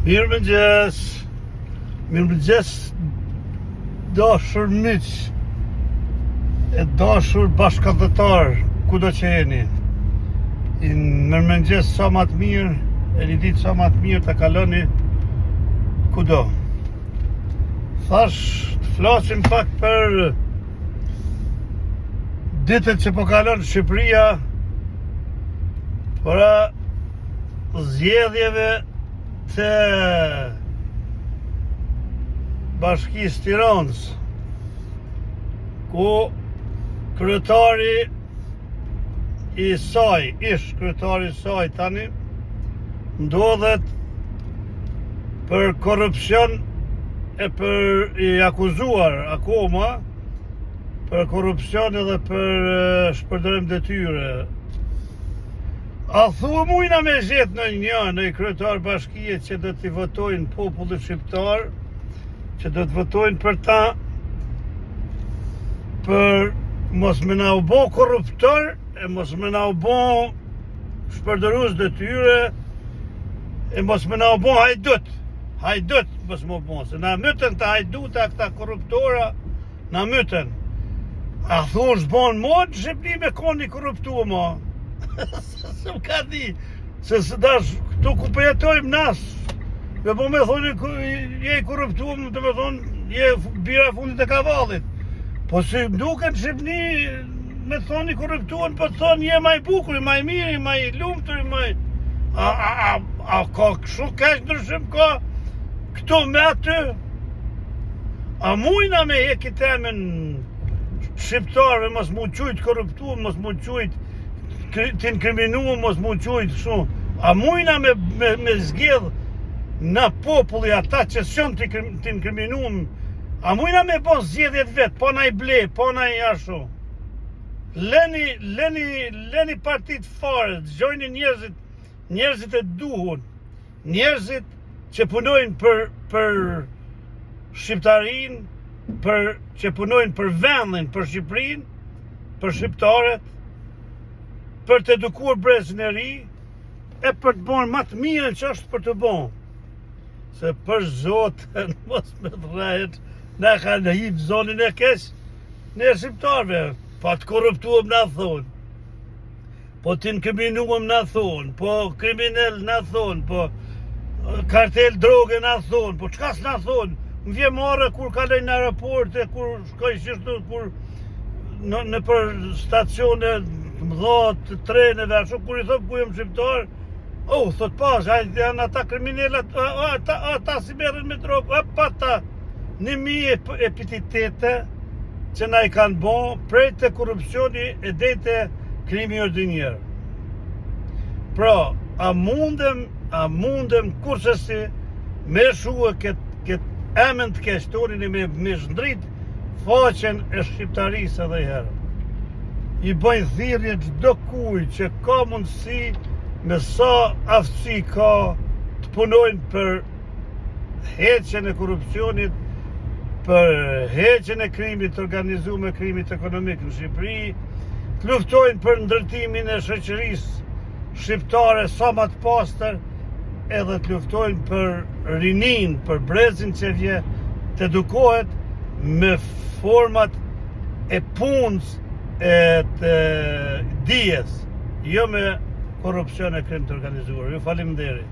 Mirëmëngjes, dashur miq e dashur bashkëdhëtar, kudo që jeni. Mirëmëngjes sa më të mirë, e një ditë sa më të mirë të kaloni kudo. Thash të flasim pak për ditët që po kalon Shqipëria, para zgjedhjeve të Bashkisë Tiranës, ku kryetari i saj, kryetari i saj tani, ndodhet për korrupsion e për i akuzuar akoma për korrupsion edhe për shpërdorim detyre. A thua mujna me zgjedh në kryetar bashkie që do t'i votojnë popullit shqiptar, që do të votojnë për ta, për mos me na u bo korruptor, e mos me na u bo shpërdorues detyre, e mos me na u bo hajdut mos me u bo, se na myten të hajduta këta korruptora, na myten. A thua s'bon mod Shqipëri me koni korruptua ma? Se më ka di, se dash këtu ku përjetojmë nas, me po me thoni je i korruptuar, të me thonë je bira fundit e kavallit. Po si më duket Shqipëni me thoni korruptuar, po të thonë je maj bukur, maj mirë, maj lumtur, maj... A ka kështu kaq ndryshim ka këto me aty? A mujna me heki temen shqiptarve, mos mu qujt korruptuar, mos mu qujt t'inkriminuar, mos mu qujt kështu? A mujna me zgjedh në populli ata që s'jon t'inkriminuar? A mujna me bo zgjedhjet vet, po na i ble, po na i ashtu? Leni partit fare, dëgjojni njerëzit e duhur, njerëzit që punojnë për shqiptarin, që punojnë për vendin, për Shqipërinë, për shqiptarët, për të edukuar brezin e ri, e për të bërë më të mirën që është për të bërë. Se për Zotën, mos me dhejt, na kanë hip zonin e keq, ne shqiptarve, pa të korruptuam na thonë, po t'inkriminuam na thonë, po kriminal na thonë, po kartel droge na thonë, po çka s'na thonë? Më vjen marrë kur kaloj në aeroport, kur shkoj shishtu, kur në për stacione mëdha të treneve, ashtu kur i thot ku jam shqiptar, thot pas, janë ata kriminalet, ata si merren me drogë, ata 1000 epitete që na i kanë bo, prej të korrupsioni e deri te krimi ordinjer. Pra, a mundem kursesi me shua këtë emën të keqtorin e me shndrit faqen e shqiptarisë edhe herë. I bëjnë thirrje çdo kuj që ka mundësi me sa aftësi ka të punojnë për heqjen e korrupsionit, për heqjen e krimit të organizuar, me krimit ekonomik në Shqipëri, të luftojnë për ndërtimin e shoqërisë shqiptare sa më të pastër, edhe të luftojnë për rinin, për brezin që vje të edukohet me format e punës e të dijes, jo me korrupsion e krim të organizuar. Ju faleminderit.